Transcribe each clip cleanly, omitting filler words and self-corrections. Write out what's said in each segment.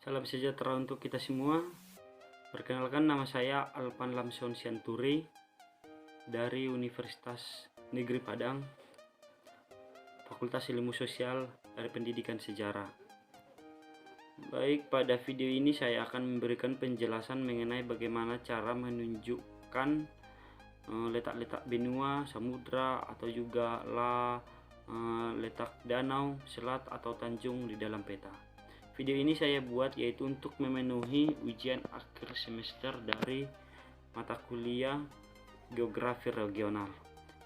Salam sejahtera untuk kita semua. Perkenalkan, nama saya Alpan Lamson Sianturi dari Universitas Negeri Padang, Fakultas Ilmu Sosial dari Pendidikan Sejarah. Baik, pada video ini saya akan memberikan penjelasan mengenai bagaimana cara menunjukkan letak-letak benua, samudra, atau juga letak danau, selat, atau tanjung di dalam peta. Video ini saya buat yaitu untuk memenuhi ujian akhir semester dari mata kuliah Geografi Regional.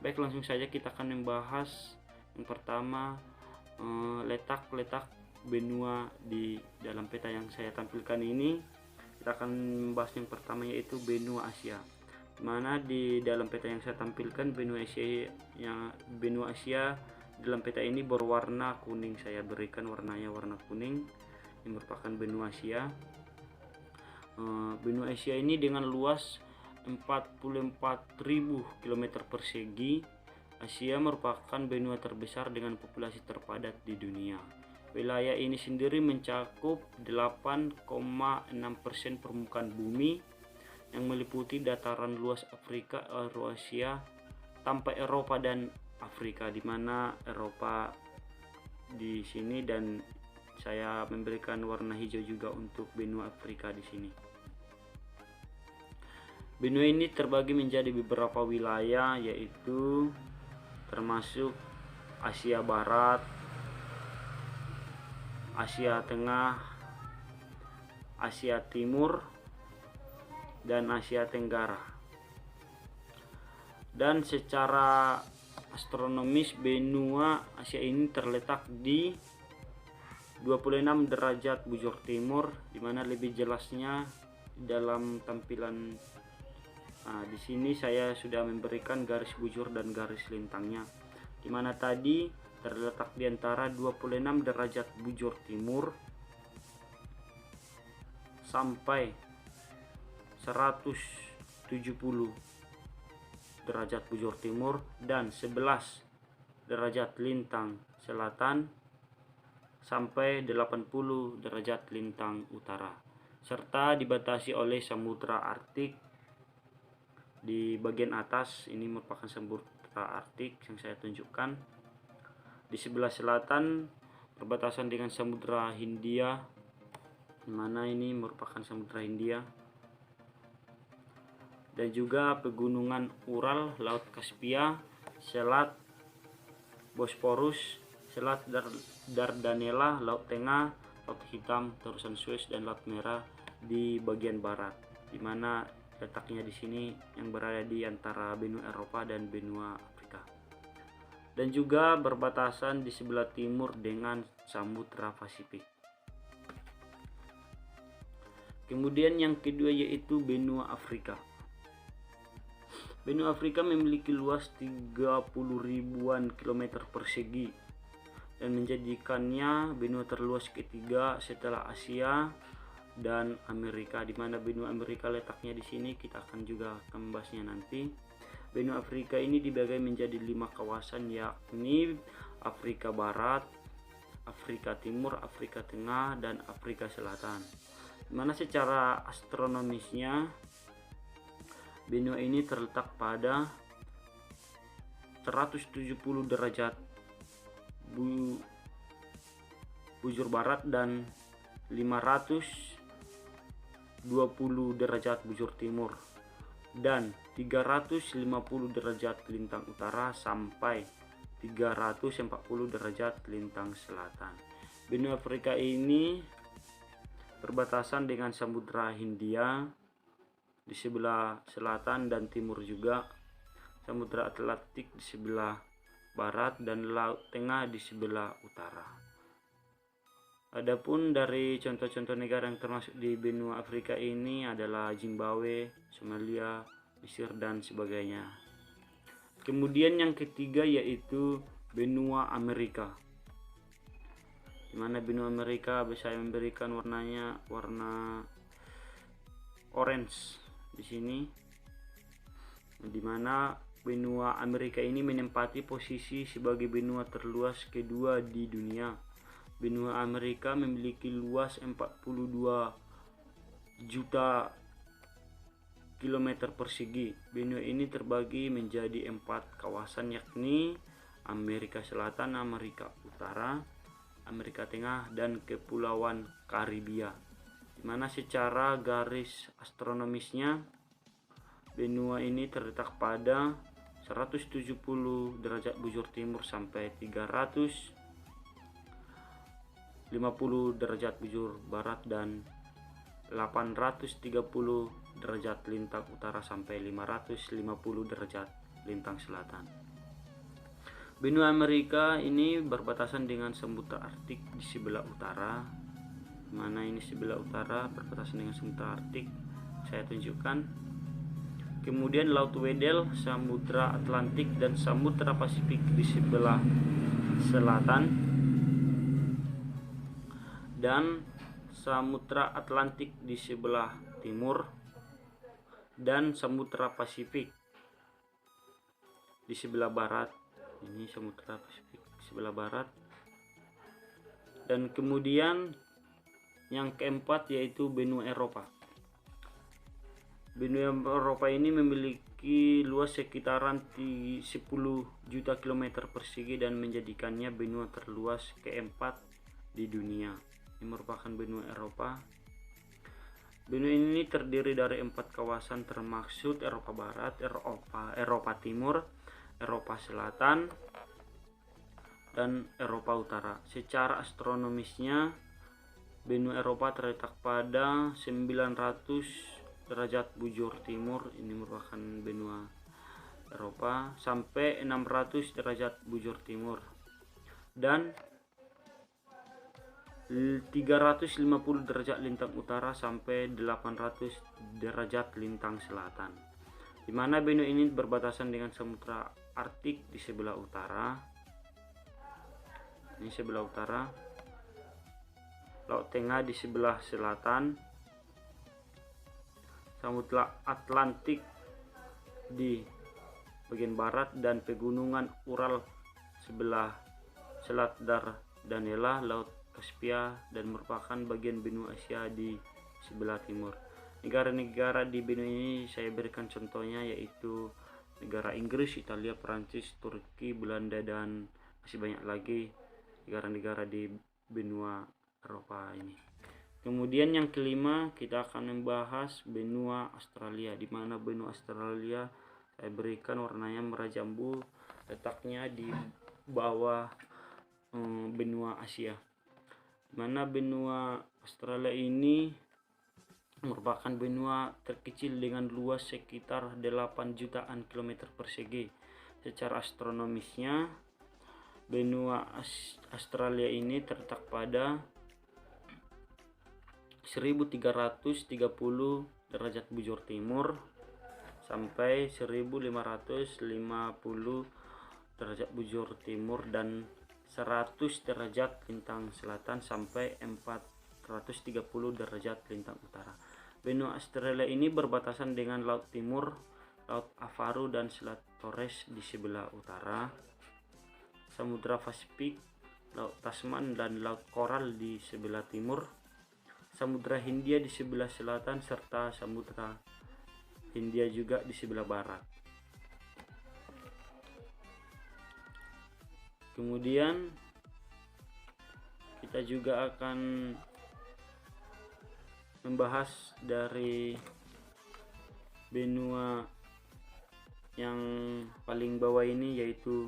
Baik, langsung saja kita akan membahas yang pertama, letak-letak benua di dalam peta yang saya tampilkan ini. Kita akan membahas yang pertama yaitu benua Asia, mana di dalam peta yang saya tampilkan benua Asia dalam peta ini berwarna kuning. Saya berikan warnanya warna kuning. Ini merupakan benua Asia. Benua Asia ini dengan luas 44.000 km persegi. Asia merupakan benua terbesar dengan populasi terpadat di dunia. Wilayah ini sendiri mencakup 8,6% permukaan bumi, yang meliputi dataran luas Afrika, Eurasia, sampai Eropa dan Afrika, di mana Eropa di sini dan saya memberikan warna hijau juga untuk benua Afrika di sini. Benua ini terbagi menjadi beberapa wilayah, yaitu termasuk Asia Barat, Asia Tengah, Asia Timur, dan Asia Tenggara. Dan secara astronomis benua Asia ini terletak di 26 derajat bujur timur, dimana lebih jelasnya dalam tampilan di sini saya sudah memberikan garis bujur dan garis lintangnya, dimana tadi terletak di antara 26 derajat bujur timur sampai 170 derajat bujur timur dan 11 derajat lintang selatan sampai 80 derajat lintang utara, serta dibatasi oleh Samudra Arktik di bagian atas. Ini merupakan Samudra Arktik yang saya tunjukkan. Di sebelah selatan perbatasan dengan Samudra Hindia, mana ini merupakan Samudra Hindia, dan juga pegunungan Ural, Laut Kaspia, Selat Bosporus, Selat Dardanella, Laut Tengah, Laut Hitam, Terusan Suez, dan Laut Merah di bagian barat, di mana letaknya di sini yang berada di antara benua Eropa dan benua Afrika, dan juga berbatasan di sebelah timur dengan Samudra Pasifik. Kemudian yang kedua yaitu benua Afrika. Benua Afrika memiliki luas 30 ribuan kilometer persegi dan menjadikannya benua terluas ketiga setelah Asia dan Amerika, di mana benua Amerika letaknya di sini. Kita akan juga membahasnya nanti. Benua Afrika ini dibagi menjadi 5 kawasan, yakni Afrika Barat, Afrika Timur, Afrika Tengah, dan Afrika Selatan. Di mana secara astronomisnya benua ini terletak pada 170 derajat bujur barat dan 520 derajat bujur timur dan 350 derajat lintang utara sampai 340 derajat lintang selatan. Benua Afrika ini berbatasan dengan Samudra Hindia di sebelah selatan dan timur, juga Samudra Atlantik di sebelah barat, dan Laut Tengah di sebelah utara. Adapun dari contoh-contoh negara yang termasuk di benua Afrika ini adalah Zimbabwe, Somalia, Mesir, dan sebagainya. Kemudian yang ketiga yaitu benua Amerika, di mana benua Amerika saya memberikan warnanya warna orange di sini, di mana benua Amerika ini menempati posisi sebagai benua terluas kedua di dunia benua Amerika memiliki luas 42 juta kilometer persegi. Benua ini terbagi menjadi 4 kawasan, yakni Amerika Selatan, Amerika Utara, Amerika Tengah, dan Kepulauan Karibia. Di mana secara garis astronomisnya benua ini terletak pada 170 derajat bujur timur sampai 350 derajat bujur barat dan 830 derajat lintang utara sampai 550 derajat lintang selatan. Benua Amerika ini berbatasan dengan Samudra Arktik di sebelah utara. Mana ini sebelah utara berbatasan dengan Samudra Arktik, saya tunjukkan. Kemudian Laut Weddell, Samudra Atlantik, dan Samudra Pasifik di sebelah selatan, dan Samudra Atlantik di sebelah timur, dan Samudra Pasifik di sebelah barat. Ini Samudra Pasifik di sebelah barat. Dan kemudian yang keempat yaitu benua Eropa. Benua Eropa ini memiliki luas sekitaran 10 juta kilometer persegi dan menjadikannya benua terluas keempat di dunia. Ini merupakan benua Eropa. Benua ini terdiri dari 4 kawasan, termaksud Eropa Barat, Eropa Timur, Eropa Selatan, dan Eropa Utara. Secara astronomisnya, benua Eropa terletak pada 900 derajat bujur timur, ini merupakan benua Eropa, sampai 600 derajat bujur timur, dan 350 derajat lintang utara sampai 800 derajat lintang selatan. Di mana benua ini berbatasan dengan Samudra Arktik di sebelah utara. Ini sebelah utara. Laut Tengah di sebelah selatan. Samudra Atlantik di bagian barat, dan pegunungan Ural sebelah Selat Dardanella, Laut Kaspia, dan merupakan bagian benua Asia di sebelah timur. Negara-negara di benua ini saya berikan contohnya, yaitu negara Inggris, Italia, Perancis, Turki, Belanda, dan masih banyak lagi negara-negara di benua Eropa ini. Kemudian yang kelima, kita akan membahas benua Australia, di mana benua Australia saya berikan warnanya merah jambu, letaknya di bawah benua Asia. Di mana benua Australia ini merupakan benua terkecil dengan luas sekitar 8 jutaan kilometer persegi. Secara astronomisnya, benua Australia ini terletak pada 1330 derajat bujur timur sampai 1550 derajat bujur timur, dan 100 derajat lintang selatan sampai 430 derajat lintang utara. Benua Australia ini berbatasan dengan Laut Timur, Laut Avaru, dan Selat Torres di sebelah utara, Samudra Pasifik, Laut Tasman, dan Laut Koral di sebelah timur, Samudra Hindia di sebelah selatan, serta Samudra Hindia juga di sebelah barat. Kemudian kita juga akan membahas dari benua yang paling bawah ini, yaitu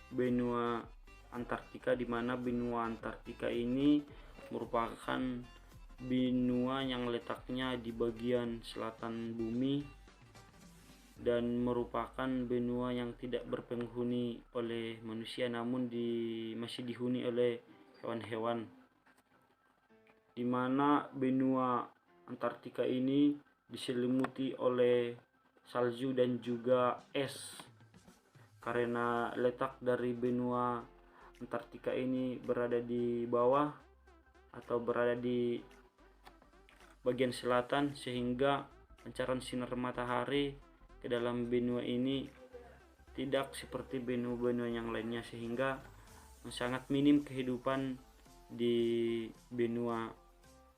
benua Antartika, di mana benua Antartika ini merupakan benua yang letaknya di bagian selatan bumi dan merupakan benua yang tidak berpenghuni oleh manusia, namun masih dihuni oleh hewan-hewan, di mana benua Antartika ini diselimuti oleh salju dan juga es, karena letak dari benua Antartika ini berada di bawah atau berada di bagian selatan, sehingga pancaran sinar matahari ke dalam benua ini tidak seperti benua-benua yang lainnya, sehingga sangat minim kehidupan di benua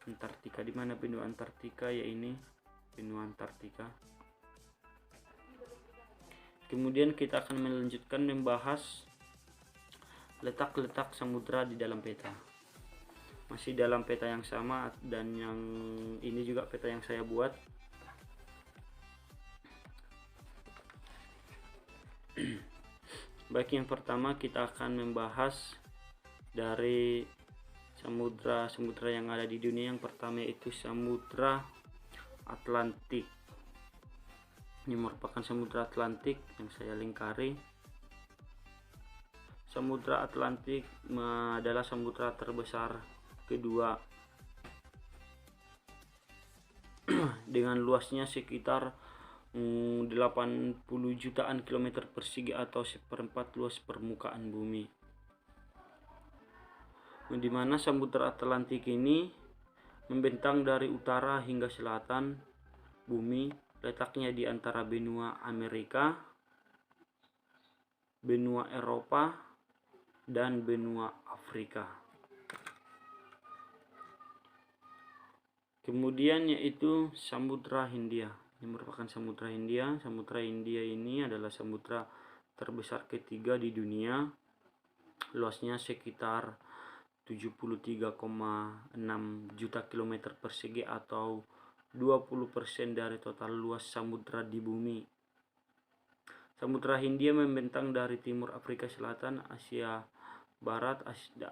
Antartika. Di mana benua Antartika? Ya ini benua Antartika. Kemudian kita akan melanjutkan membahas letak-letak samudra di dalam peta. Masih dalam peta yang sama, dan yang ini juga peta yang saya buat. Baik, yang pertama kita akan membahas dari samudra-samudra yang ada di dunia. Yang pertama itu Samudra Atlantik. Ini merupakan Samudra Atlantik yang saya lingkari. Samudra Atlantik adalah samudra terbesar kedua dengan luasnya sekitar 80 jutaan kilometer persegi atau seperempat luas permukaan bumi. Di mana Samudra Atlantik ini membentang dari utara hingga selatan bumi, letaknya di antara benua Amerika, benua Eropa, dan benua Afrika. Kemudian yaitu Samudra Hindia. Ini merupakan Samudra Hindia. Samudra Hindia ini adalah samudra terbesar ketiga di dunia. Luasnya sekitar 73,6 juta kilometer persegi atau 20% dari total luas samudra di bumi. Samudra Hindia membentang dari timur Afrika Selatan, Asia Barat,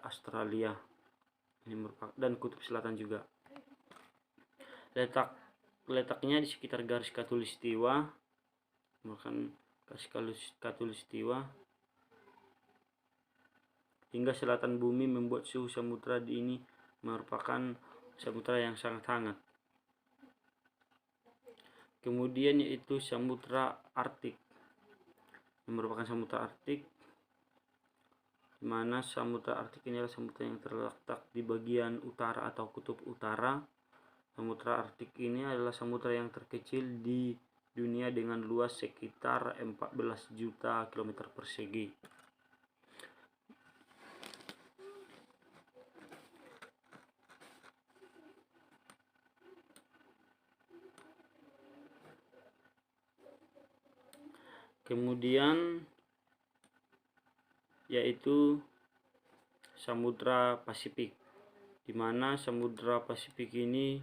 Australia, dan Kutub Selatan juga. Letaknya di sekitar garis khatulistiwa, merupakan garis khatulistiwa hingga selatan bumi, membuat suhu samudra ini merupakan samudra yang sangat hangat. Kemudian yaitu Samudra Arktik. Ini merupakan samudra Arktik, di mana Samudra Arktik ini adalah samudra yang terletak di bagian utara atau kutub utara. Samudra Arktik ini adalah samudra yang terkecil di dunia dengan luas sekitar 14 juta kilometer persegi. Kemudian yaitu Samudra Pasifik, di mana Samudra Pasifik ini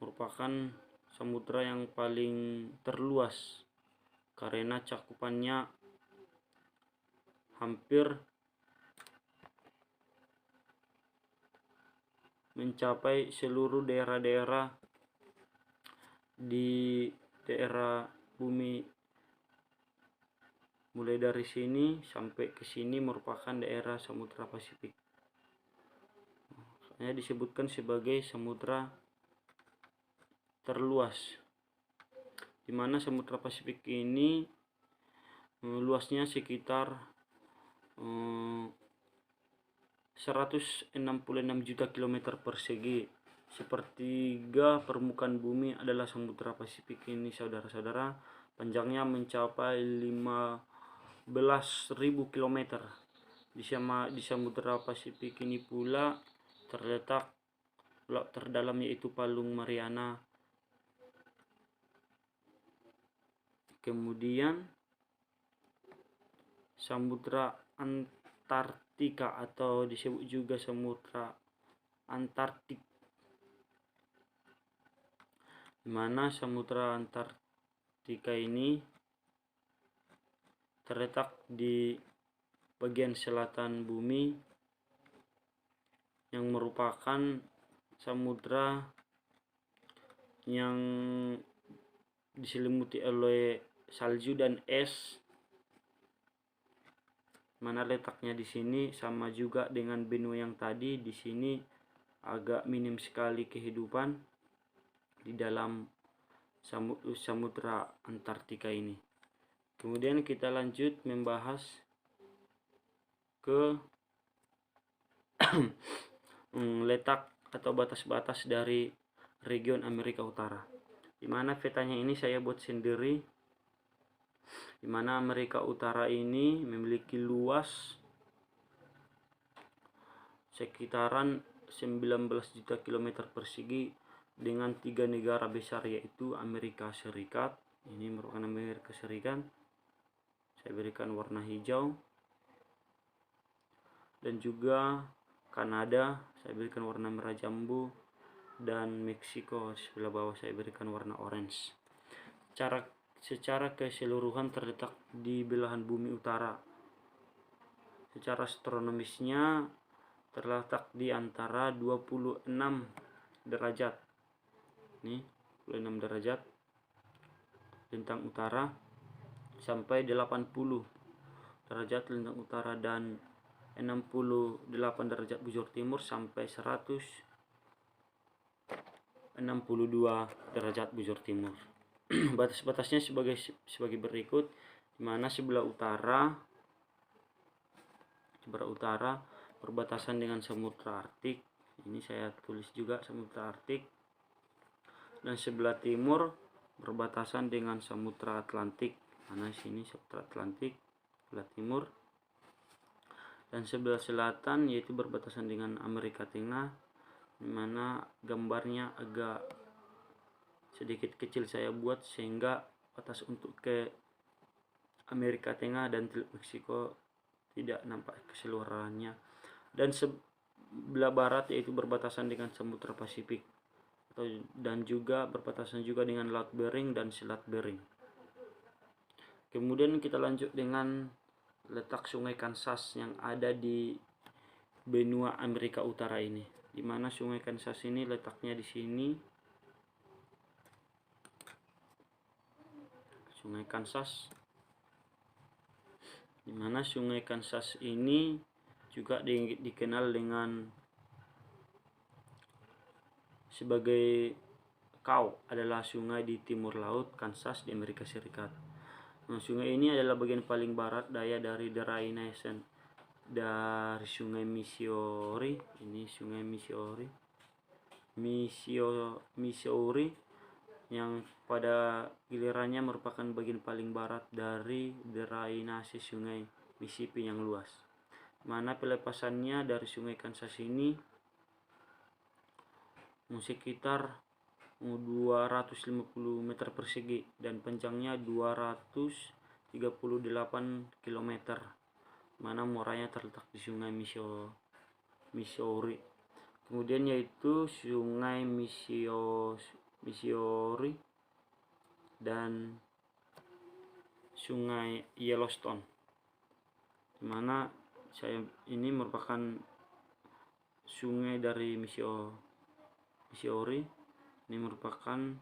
merupakan samudra yang paling terluas karena cakupannya hampir mencapai seluruh daerah-daerah di daerah bumi. Mulai dari sini sampai ke sini merupakan daerah Samudra Pasifik. Makanya disebutkan sebagai samudra terluas, di mana Samudra Pasifik ini luasnya sekitar 166 juta kilometer persegi. Sepertiga permukaan bumi adalah Samudra Pasifik ini, saudara-saudara. Panjangnya mencapai 15.000 km. Di Samudra Pasifik ini pula terletak laut terdalam, yaitu Palung Mariana. Kemudian Samudra Antartika atau disebut juga Samudra Antartik, di mana Samudra Antartika ini terletak di bagian selatan bumi, yang merupakan samudra yang diselimuti oleh salju dan es. Mana letaknya di sini sama juga dengan benua yang tadi. Di sini agak minim sekali kehidupan di dalam Samudra Antartika ini. Kemudian kita lanjut membahas ke letak atau batas-batas dari region Amerika Utara, di mana petanya ini saya buat sendiri, di mana Amerika Utara ini memiliki luas sekitaran 19 juta kilometer persegi dengan 3 negara besar, yaitu Amerika Serikat. Ini merupakan Amerika Serikat, saya berikan warna hijau, dan juga Kanada saya berikan warna merah jambu, dan Meksiko sebelah bawah saya berikan warna orange. Secara keseluruhan terletak di belahan bumi utara. Secara astronomisnya terletak di antara 26 derajat. Nih, 26 derajat lintang utara sampai 80 derajat lintang utara, dan 68 derajat bujur timur sampai 162 derajat bujur timur. Batas-batasnya sebagai berikut, di mana sebelah utara berbatasan dengan Samudra Arktik. Ini saya tulis juga Samudra Arktik. Dan sebelah timur berbatasan dengan Samudra Atlantik. Mana sini Samudra Atlantik sebelah timur. Dan sebelah selatan yaitu berbatasan dengan Amerika Tengah, di mana gambarnya agak sedikit kecil saya buat sehingga batas untuk ke Amerika Tengah dan Teluk Meksiko tidak nampak keseluruhannya. Dan sebelah barat yaitu berbatasan dengan Samudra Pasifik, dan juga berbatasan juga dengan Laut Bering dan Selat Bering. Kemudian kita lanjut dengan letak Sungai Kansas yang ada di benua Amerika Utara ini, di mana Sungai Kansas ini letaknya di sini. Sungai Kansas, di mana Sungai Kansas ini juga dikenal dengan sebagai adalah sungai di timur laut Kansas di Amerika Serikat. Nah, sungai ini adalah bagian paling barat daya dari drainase dari Sungai Missouri. Ini Sungai Missouri yang pada gilirannya merupakan bagian paling barat dari drainase Sungai Mississippi yang luas, mana pelepasannya dari Sungai Kansas ini sekitar 250 meter persegi dan panjangnya 238 km, mana muaranya terletak di Sungai Missouri. Kemudian yaitu Sungai Missouri dan Sungai Yellowstone, dimana ini merupakan sungai dari Missouri, ini merupakan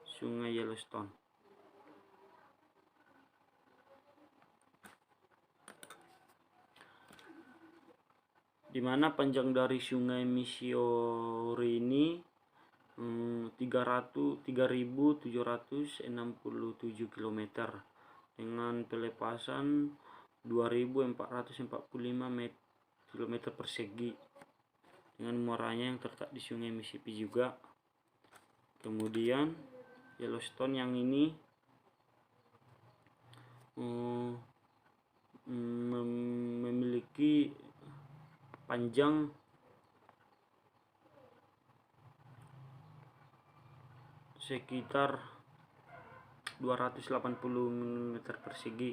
Sungai Yellowstone. Di mana panjang dari Sungai Missouri ini 3.767 km dengan pelepasan 2.445 km persegi, dengan muaranya yang terletak di Sungai Mississippi juga. Kemudian Yellowstone yang ini memiliki panjang sekitar 280 meter persegi.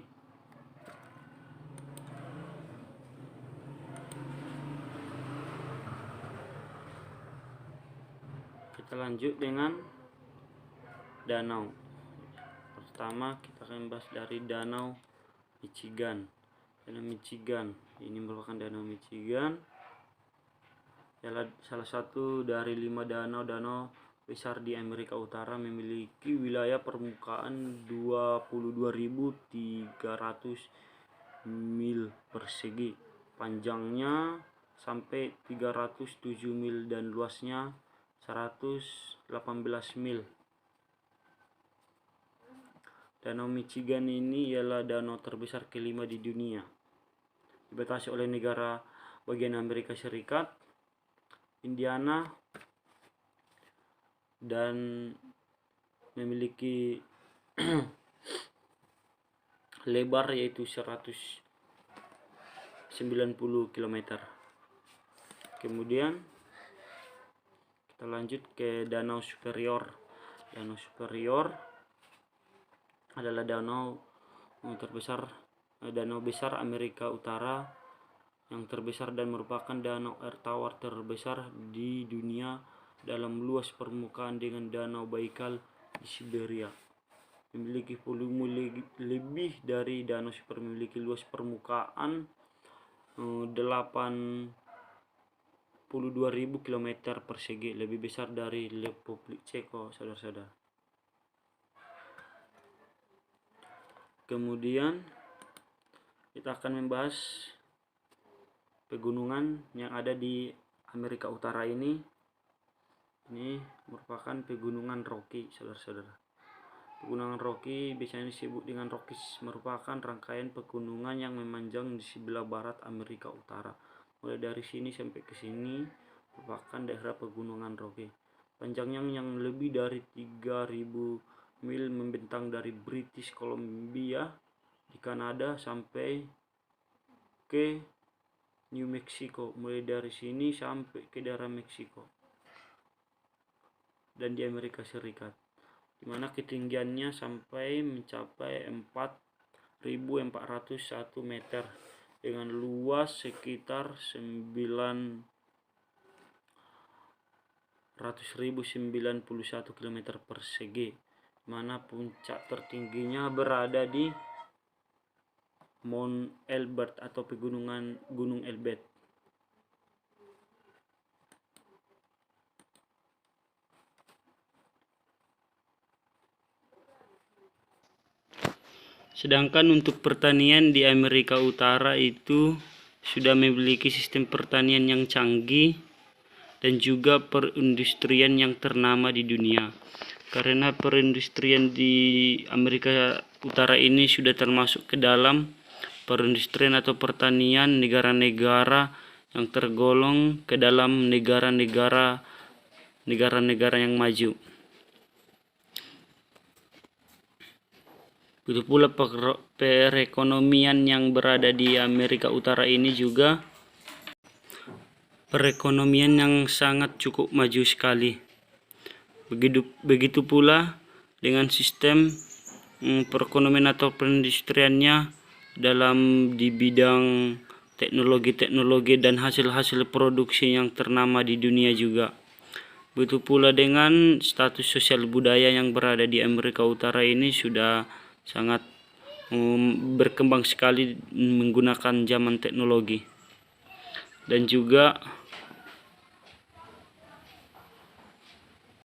Kita lanjut dengan danau. Pertama kita akan bahas dari Danau Michigan. Danau Michigan ini merupakan Danau Michigan adalah salah satu dari 5 danau besar di Amerika Utara, memiliki wilayah permukaan 22.300 mil persegi, panjangnya sampai 307 mil dan luasnya 118 mil. Danau Michigan ini ialah danau terbesar kelima di dunia, dibatasi oleh negara bagian Amerika Serikat, Indiana, dan memiliki lebar yaitu 190 km. Kemudian kita lanjut ke Danau Superior. Danau Superior adalah danau besar Amerika Utara yang terbesar dan merupakan danau air tawar terbesar di dunia dalam luas permukaan dengan Danau Baikal di Siberia. Memiliki volume lebih dari Danau Super, memiliki luas permukaan 82.000 km persegi, lebih besar dari Republik Ceko, saudara-saudara. Kemudian kita akan membahas pegunungan yang ada di Amerika Utara ini. Ini merupakan pegunungan Rocky, saudara-saudara. Pegunungan Rocky biasanya disebut dengan Rockies, merupakan rangkaian pegunungan yang memanjang di sebelah barat Amerika Utara. Mulai dari sini sampai ke sini merupakan daerah pegunungan Rocky. Panjangnya yang lebih dari 3.000 mil membentang dari British Columbia di Kanada sampai ke New Mexico. Mulai dari sini sampai ke daerah Meksiko dan di Amerika Serikat, di mana ketinggiannya sampai mencapai 4.401 meter dengan luas sekitar 900.091 km persegi, mana puncak tertingginya berada di Mount Elbert atau pegunungan Gunung Elbert. Sedangkan untuk pertanian di Amerika Utara itu sudah memiliki sistem pertanian yang canggih dan juga perindustrian yang ternama di dunia. Karena perindustrian di Amerika Utara ini sudah termasuk ke dalam perindustrian atau pertanian negara-negara yang tergolong ke dalam negara-negara yang maju. Begitu pula perekonomian yang berada di Amerika Utara ini juga perekonomian yang sangat cukup maju sekali. Begitu pula dengan sistem perekonomian atau perindustriannya dalam di bidang teknologi dan hasil-hasil produksi yang ternama di dunia juga. Begitu pula dengan status sosial budaya yang berada di Amerika Utara ini sudah sangat berkembang sekali menggunakan zaman teknologi, dan juga